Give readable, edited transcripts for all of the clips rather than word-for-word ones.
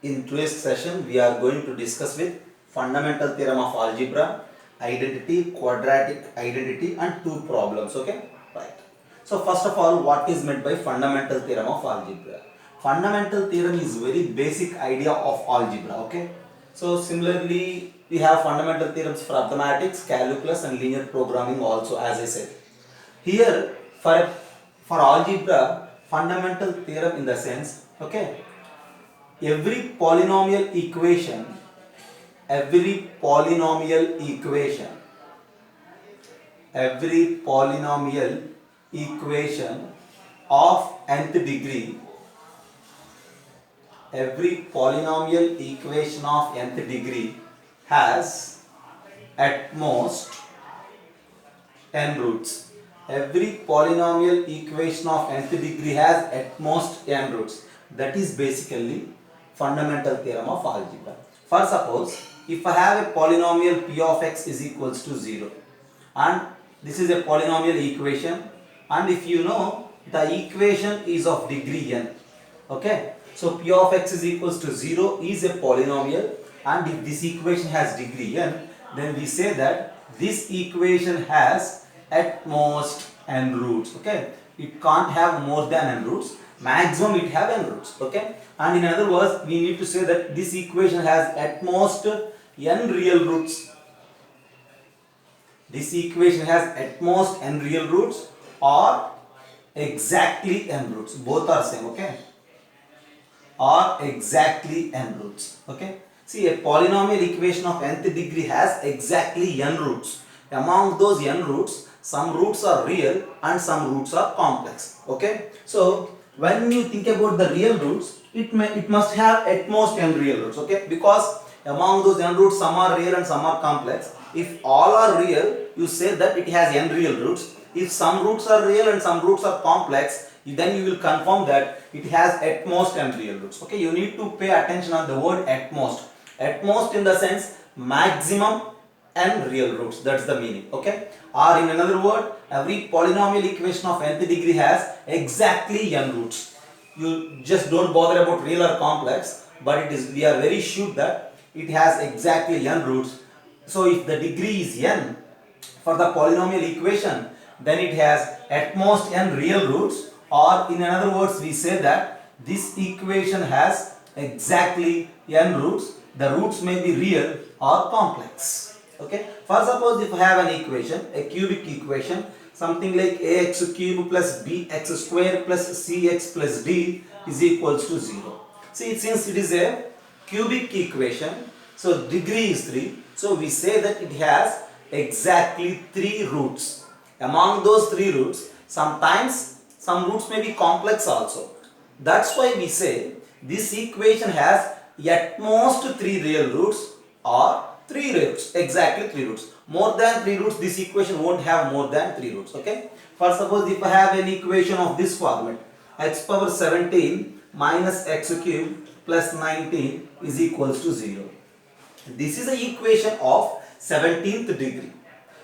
In today's session, we are going to discuss with fundamental theorem of algebra, identity, quadratic identity, and two problems. Okay, right. So first of all, what is meant by fundamental theorem of algebra? Fundamental theorem is very basic idea of algebra. Okay. So similarly, we have fundamental theorems for mathematics, calculus, and linear programming also, as I said. Here, for algebra, fundamental theorem in the sense, okay, every polynomial equation every polynomial equation every polynomial equation of nth degree every polynomial equation of nth degree has at most n roots. Every polynomial equation of nth degree has at most n roots. That is basically fundamental theorem of algebra. For suppose, if I have a polynomial p of x is equals to 0 and this is a polynomial equation, and if you know the equation is of degree n, okay, so p of x is equals to 0 is a polynomial, and if this equation has degree n, then we say that this equation has at most n roots. Okay, it can't have more than n roots, maximum it have n roots. Okay, and in other words, we need to say that this equation has at most n real roots. This equation has at most n real roots or exactly n roots. Both are same. Okay, or exactly n roots. Okay, see, a polynomial equation of nth degree has exactly n roots. Among those n roots, some roots are real and some roots are complex. Okay, so when you think about the real roots, it must have at most n real roots. Okay, because among those n roots, some are real and some are complex. If all are real, you say that it has n real roots. If some roots are real and some roots are complex, then you will confirm that it has at most n real roots. Okay, you need to pay attention on the word at most. At most in the sense maximum n real roots. That's the meaning. Okay, or in another word, every polynomial equation of nth degree has exactly n roots. You just don't bother about real or complex, but it is, we are very sure that it has exactly n roots. So if the degree is n for the polynomial equation, then it has at most n real roots, or in other words, we say that this equation has exactly n roots. The roots may be real or complex. Okay, for suppose if I have an equation, a cubic equation, something like ax cube plus bx square plus cx plus d is equals to 0. See, since it is a cubic equation, so degree is 3, so we say that it has exactly 3 roots. Among those 3 roots, sometimes some roots may be complex also. That's why we say this equation has at most 3 real roots or 3 roots, exactly 3 roots. More than 3 roots, this equation won't have more than 3 roots. Okay, for suppose if I have an equation of this format, x power 17 minus x cube plus 19 is equals to 0. This is an equation of 17th degree.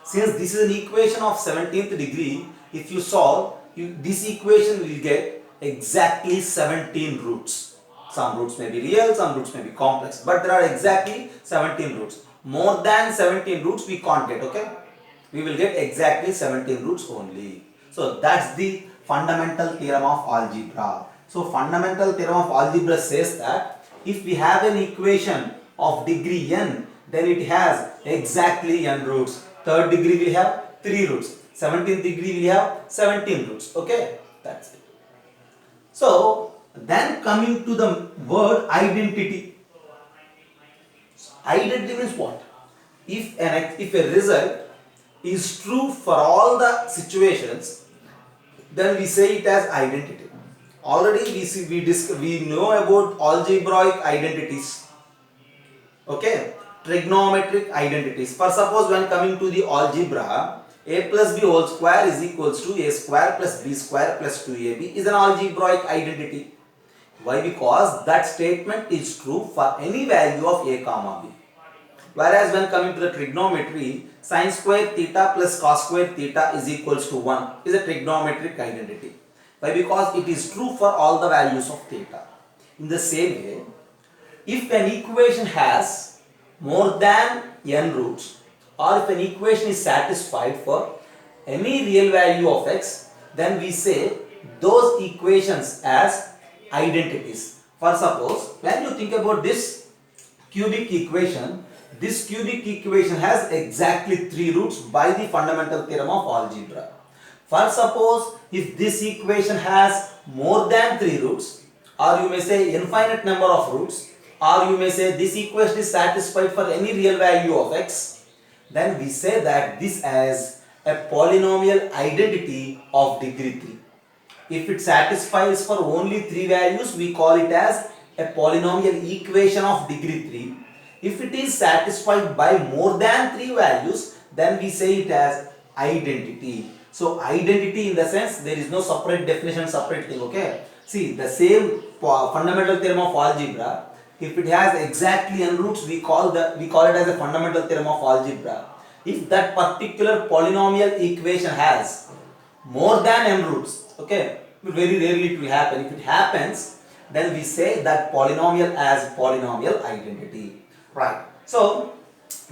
Since this is an equation of 17th degree, if you solve, this equation will get exactly 17 roots. Some roots may be real, some roots may be complex, but there are exactly 17 roots. More than 17 roots we can't get. Okay, we will get exactly 17 roots only. So that's the fundamental theorem of algebra. So fundamental theorem of algebra says that if we have an equation of degree n, then it has exactly n roots. Third degree will have 3 roots. 17th degree will have 17 roots. Okay, that's it. So then coming to the word identity. Identity means what? If a result is true for all the situations, then we say it as identity. Already we know about algebraic identities. Okay, trigonometric identities. For suppose when coming to the algebra, a plus b whole square is equals to a square plus b square plus 2ab is an algebraic identity. Why? Because that statement is true for any value of a comma b. Whereas when coming to the trigonometry, sine square theta plus cos square theta is equals to 1 is a trigonometric identity. Why? Because it is true for all the values of theta. In the same way, if an equation has more than n roots, or if an equation is satisfied for any real value of x, then we say those equations as identities. For suppose, when you think about this cubic equation, this cubic equation has exactly 3 roots by the fundamental theorem of algebra. For suppose, if this equation has more than 3 roots, or you may say infinite number of roots, or you may say this equation is satisfied for any real value of x, then we say that this as a polynomial identity of degree 3. If it satisfies for only 3 values, we call it as a polynomial equation of degree 3. If it is satisfied by more than 3 values, then we say it as identity. So identity in the sense there is no separate definition, separate thing, okay? See, the same fundamental theorem of algebra, if it has exactly n roots, we call it as a fundamental theorem of algebra. If that particular polynomial equation has more than n roots, okay, very rarely it will happen. If it happens, then we say that polynomial as polynomial identity, right? So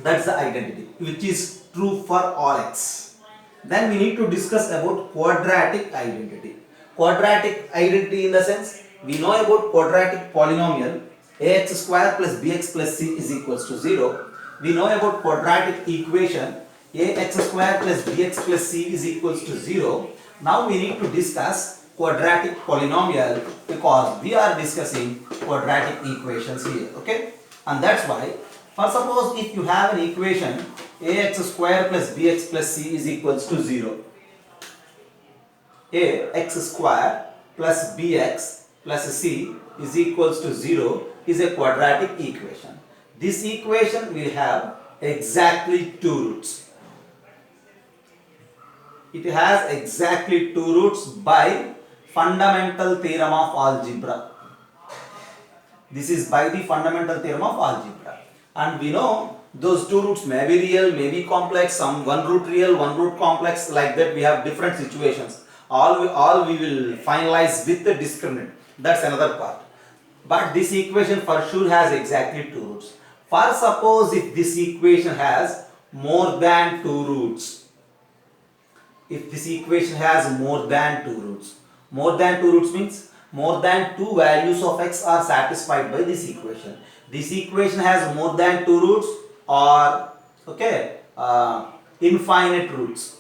that's the identity which is true for all x. Then we need to discuss about quadratic identity. Quadratic identity in the sense, we know about quadratic polynomial ax square plus bx plus c is equals to 0. We know about quadratic equation ax square plus bx plus c is equals to 0. Now we need to discuss quadratic polynomial because we are discussing quadratic equations here, okay? And that's why, for suppose if you have an equation ax square plus bx plus c is equals to 0. Ax square plus bx plus c is equals to 0 is a quadratic equation. This equation will have exactly 2 roots. It has exactly 2 roots by fundamental theorem of algebra. This is by the fundamental theorem of algebra. And we know those 2 roots may be real, may be complex, some one root real, one root complex, like that we have different situations. All we will finalize with the discriminant. That's another part. But this equation for sure has exactly 2 roots. For suppose if this equation has more than 2 roots, if this equation has more than 2 roots, more than 2 roots means more than 2 values of x are satisfied by this equation. This equation has more than 2 roots or okay, infinite roots.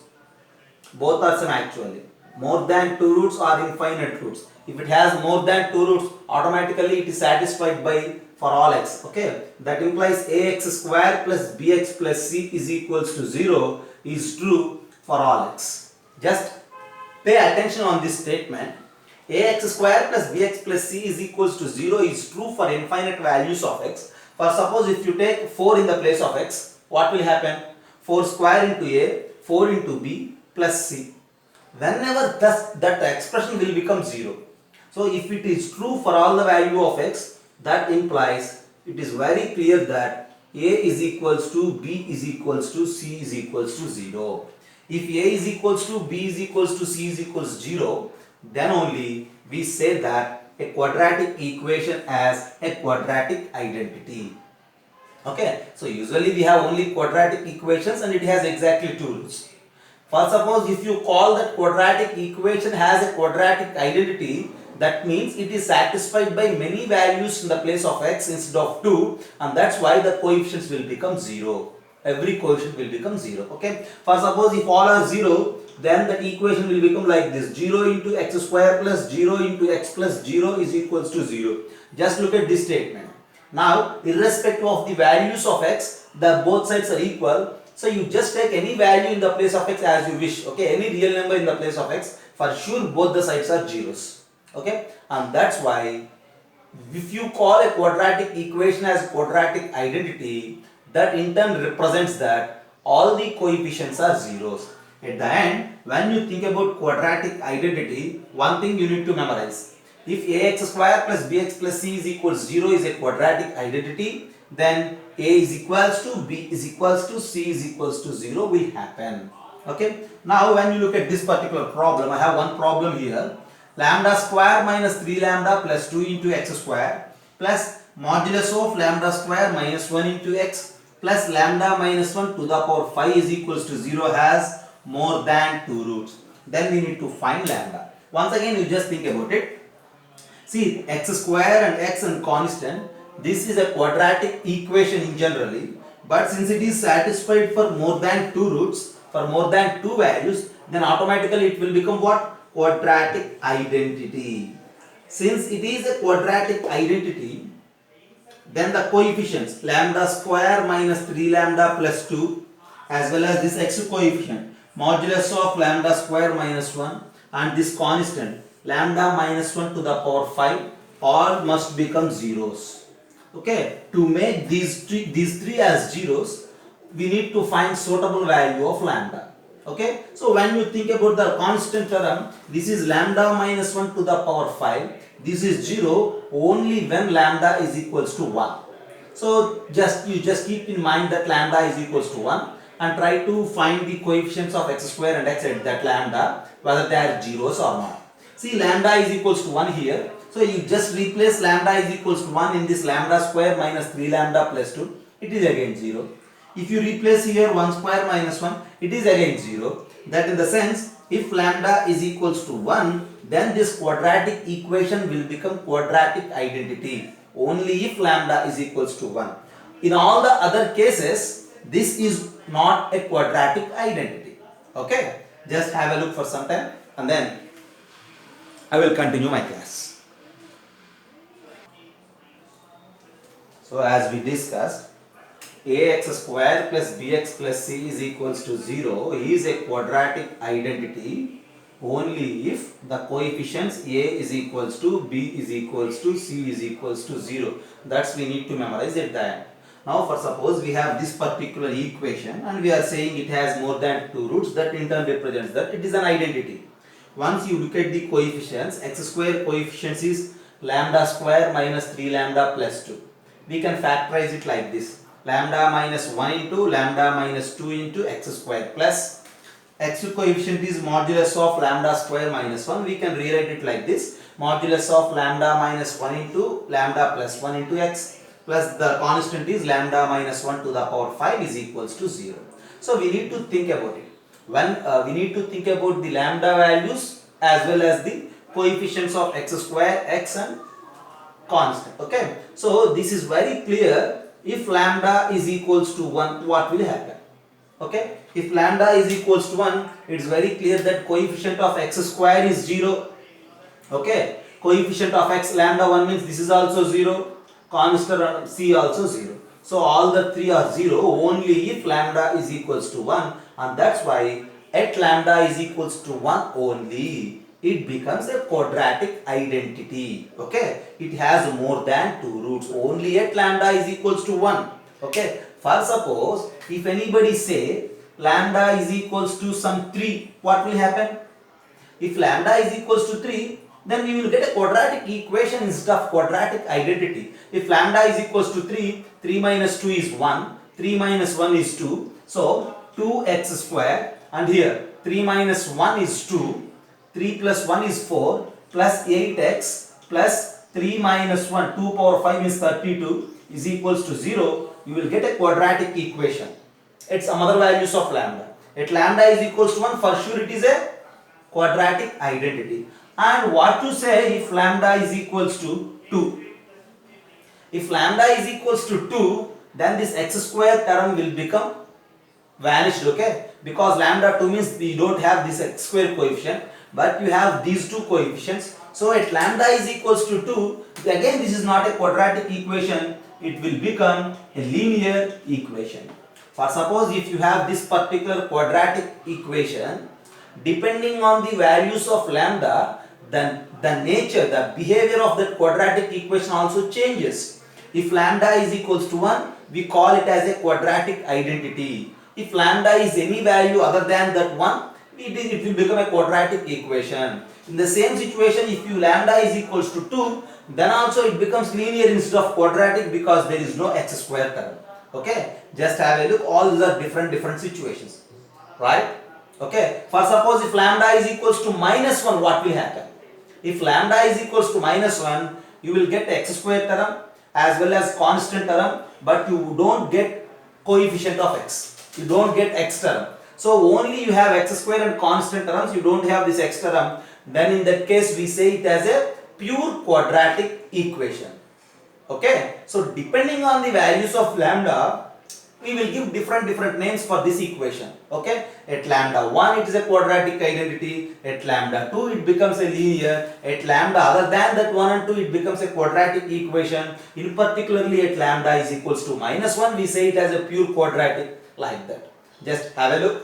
Both are same actually. More than 2 roots or infinite roots. If it has more than 2 roots, automatically it is satisfied by for all x. Okay, that implies ax square plus bx plus c is equals to 0 is true for all x. Just pay attention on this statement. Ax square plus bx plus c is equals to 0 is true for infinite values of x. For suppose if you take 4 in the place of x, what will happen? 4 square into a, 4 into b plus c. Whenever that expression will become 0. So if it is true for all the value of x, that implies it is very clear that a is equals to b is equals to c is equals to 0. If a is equals to b is equals to c is equals to 0, then only we say that a quadratic equation as a quadratic identity. Okay, so usually we have only quadratic equations and it has exactly 2 roots. For suppose if you call that quadratic equation has a quadratic identity, that means it is satisfied by many values in the place of x instead of 2, and that's why the coefficients will become 0. Every coefficient will become 0. Okay, for suppose if all are 0, then that equation will become like this: 0 into x square plus 0 into x plus 0 is equals to 0. Just look at this statement. Now irrespective of the values of x, the both sides are equal. So you just take any value in the place of x as you wish. Okay, any real number in the place of x, for sure both the sides are zeros. Okay, and that's why if you call a quadratic equation as quadratic identity, that in turn represents that all the coefficients are zeros. At the end, when you think about quadratic identity, one thing you need to memorize: if ax square plus bx plus c is equals 0 is a quadratic identity, then a is equals to b is equals to c is equals to 0 will happen. Okay, now when you look at this particular problem, I have one problem here: lambda square minus 3 lambda plus 2 into x square plus modulus of lambda square minus 1 into x plus lambda minus 1 to the power 5 is equals to 0 has more than 2 roots. Then we need to find lambda. Once again, you just think about it. See, x square and x and constant, this is a quadratic equation in generally, but since it is satisfied for more than 2 roots, for more than 2 values, then automatically it will become what? Quadratic identity. Since it is a quadratic identity, then the coefficients lambda square minus 3 lambda plus 2 as well as this x coefficient modulus of lambda square minus 1 and this constant lambda minus 1 to the power 5 all must become zeros. Okay, to make these three as zeros, we need to find suitable value of lambda. Okay, so when you think about the constant term, this is lambda minus 1 to the power 5. This is 0 only when lambda is equals to 1. So you just keep in mind that lambda is equals to 1 and try to find the coefficients of x square and x at that lambda, whether they are zeros or not. See, lambda is equals to 1 here. So you just replace lambda is equals to 1 in this lambda square minus 3 lambda plus 2. It is again 0. If you replace here 1 square minus 1, it is again 0. That in the sense, if lambda is equals to 1, then this quadratic equation will become quadratic identity only if lambda is equals to 1. In all the other cases, this is not a quadratic identity. Okay, just have a look for some time and then I will continue my class. So as we discussed, ax square plus bx plus c is equals to 0 is a quadratic identity only if the coefficients a is equals to b is equals to c is equals to 0. That's we need to memorize at the end. Now for suppose we have this particular equation and we are saying it has more than 2 roots, that in turn represents that it is an identity. Once you look at the coefficients, x square coefficients is lambda square minus 3 lambda plus 2. We can factorize it like this. Lambda minus 1 into lambda minus 2 into x square plus x coefficient is modulus of lambda square minus 1. We can rewrite it like this. Modulus of lambda minus 1 into lambda plus 1 into x plus the constant is lambda minus 1 to the power 5 is equals to 0. So we need to think about it. When we need to think about the lambda values as well as the coefficients of x square, x and constant. Okay, so this is very clear. If lambda is equals to 1, what will happen? Okay, if lambda is equals to 1, it is very clear that coefficient of x square is 0. Okay, coefficient of x lambda 1 means this is also 0, constant c also 0. So all the three are 0 only if lambda is equals to 1, and that's why at lambda is equals to 1 only it becomes a quadratic identity. Okay, it has more than 2 roots only at lambda is equals to 1. Okay, for suppose if anybody say lambda is equals to some 3, what will happen? If lambda is equals to 3, then we will get a quadratic equation instead of quadratic identity. If lambda is equals to 3, 3 minus 2 is 1, 3 minus 1 is 2, so 2x square, and here 3 minus 1 is 2, 3 plus 1 is 4, plus 8x plus 3 minus 1, 2 power 5 is 32 is equals to 0. You will get a quadratic equation at some other values of lambda. At lambda is equals to 1, for sure it is a quadratic identity. And what to say if lambda is equals to 2? If lambda is equals to 2, then this x square term will become vanished, okay? Because lambda 2 means we don't have this x square coefficient, but you have these two coefficients. So at lambda is equals to 2, again this is not a quadratic equation, it will become a linear equation. For suppose if you have this particular quadratic equation, depending on the values of lambda, then the nature, the behavior of that quadratic equation also changes. If lambda is equals to 1, we call it as a quadratic identity. If lambda is any value other than that 1, it will become a quadratic equation. In the same situation, if you lambda is equals to 2, then also it becomes linear instead of quadratic because there is no x square term. Okay, just have a look, all these are different situations, right? Okay, for suppose if lambda is equals to minus 1, what will happen? If lambda is equals to minus 1, you will get x square term as well as constant term, but you don't get coefficient of x. You don't get x term. So only you have x square and constant terms, you don't have this x term. Then in that case we say it as a pure quadratic equation. Okay, so depending on the values of lambda, we will give different names for this equation. Okay, at lambda 1 it is a quadratic identity, at lambda 2 it becomes a linear, at lambda other than that 1 and 2 it becomes a quadratic equation. In particularly at lambda is equals to -1, we say it as a pure quadratic, like that. Just have a look.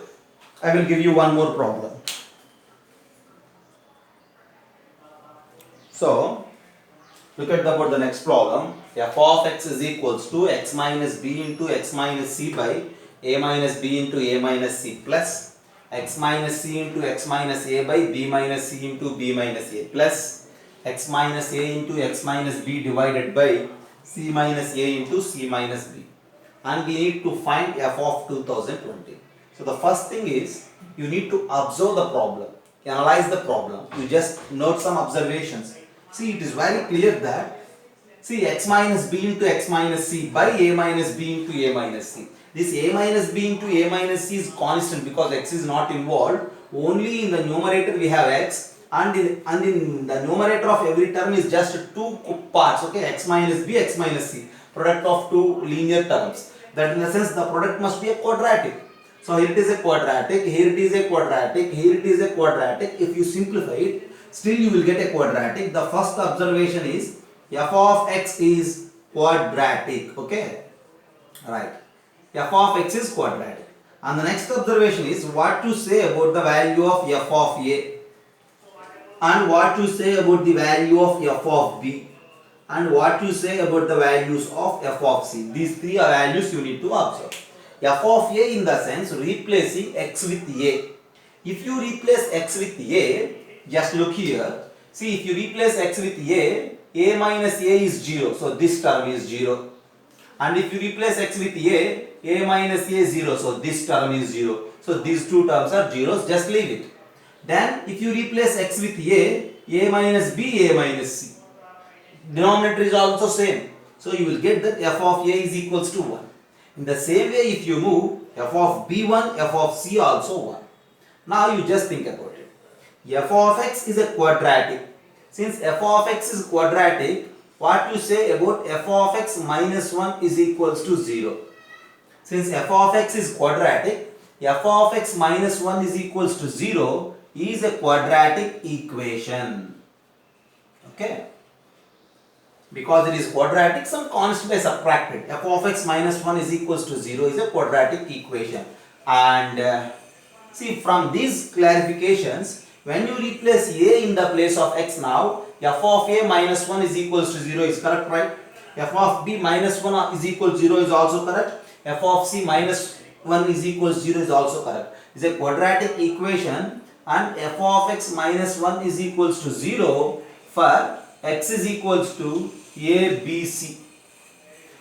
I will give you one more problem. So look at about the next problem. F of x is equals to x minus b into x minus c by a minus b into a minus c plus x minus c into x minus a by b minus c into b minus a plus x minus a into x minus b divided by c minus a into c minus b. And we need to find f of 2020. So the first thing is you need to observe the problem, analyze the problem. You just note some observations. See, it is very clear that, see, x minus b into x minus c by a minus b into a minus c. This a minus b into a minus c is constant because x is not involved. Only in the numerator we have x, and in the numerator of every term is just two parts. Okay, x minus b, x minus c, product of two linear terms. That in the sense the product must be a quadratic. So here it is a quadratic, here it is a quadratic, here it is a quadratic. If you simplify it, still you will get a quadratic. The first observation is f of x is quadratic. Okay, right, f of x is quadratic. And the next observation is what to say about the value of f of a, and what to say about the value of f of b, and what to say about the values of f of c. These three are values you need to observe. F of a in the sense replacing x with a. If you replace x with a, just look here. See, if you replace x with a minus a is 0. So this term is 0. And if you replace x with a minus a is 0. So this term is 0. So these two terms are zeros. Just leave it. Then if you replace x with a minus b, a minus c. Denominator is also same. So you will get that f of a is equals to 1. In the same way, if you move f of b1, f of c also 1. Now you just think about it. F of x is a quadratic. Since f of x is quadratic, what you say about f of x minus 1 is equals to 0. Since f of x is quadratic, f of x minus 1 is equals to 0 is a quadratic equation. Okay. Because it is quadratic, some constant is subtracted. F of x minus 1 is equals to 0 is a quadratic equation. And see, from these clarifications, when you replace a in the place of x now, f of a minus 1 is equals to 0 is correct, right? F of b minus 1 is equal to 0 is also correct. F of c minus 1 is equals to 0 is also correct. It is a quadratic equation, and f of x minus 1 is equals to 0 for x is equals to a, b, c.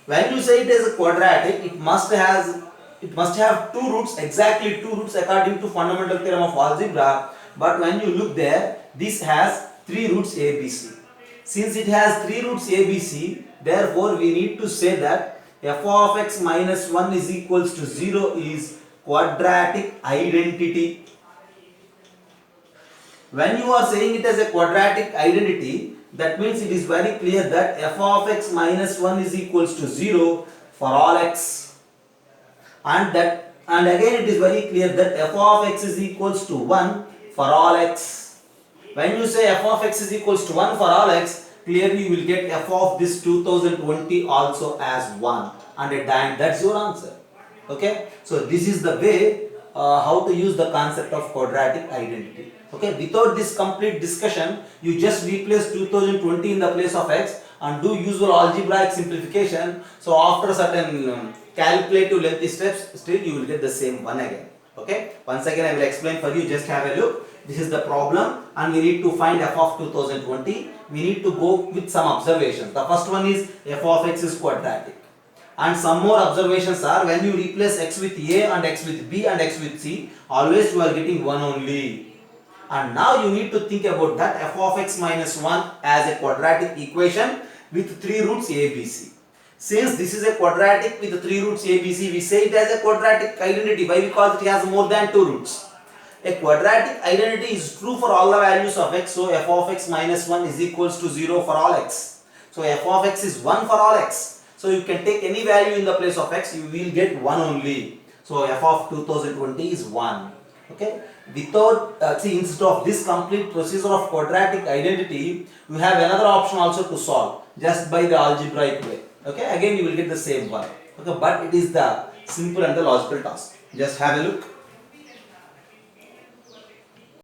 When you say it as a quadratic, it must have two roots, exactly two roots according to fundamental theorem of algebra. But when you look there, this has three roots a, b, c. Since it has three roots a, b, c, therefore we need to say that f of x minus 1 is equals to 0 is quadratic identity. When you are saying it as a quadratic identity, that means it is very clear that f of x minus 1 is equals to 0 for all x, and again it is very clear that f of x is equals to 1 for all x. When you say f of x is equals to 1 for all x, clearly you will get f of this 2020 also as 1, and that's your answer. Okay, so this is the way how to use the concept of quadratic identity. Okay, without this complete discussion, you just replace 2020 in the place of x and do usual algebraic simplification. So after certain calculative lengthy steps, still you will get the same one again. Okay, once again I will explain for you. Just have a look. This is the problem, and we need to find f of 2020. We need to go with some observations. The first one is f of x is quadratic. And some more observations are, when you replace x with a and x with b and x with c, always you are getting 1 only. And now you need to think about that f of x minus 1 as a quadratic equation with three roots a, b, c. Since this is a quadratic with 3 roots a, b, c, we say it as a quadratic identity. Why? Because it has more than 2 roots. A quadratic identity is true for all the values of x. So f of x minus 1 is equals to 0 for all x. So f of x is 1 for all x. So you can take any value in the place of x, you will get 1 only. So f of 2020 is 1. Okay. Without see, instead of this complete procedure of quadratic identity, you have another option also to solve just by the algebraic way. Okay. Again you will get the same one. Okay. But it is the simple and the logical task. Just have a look.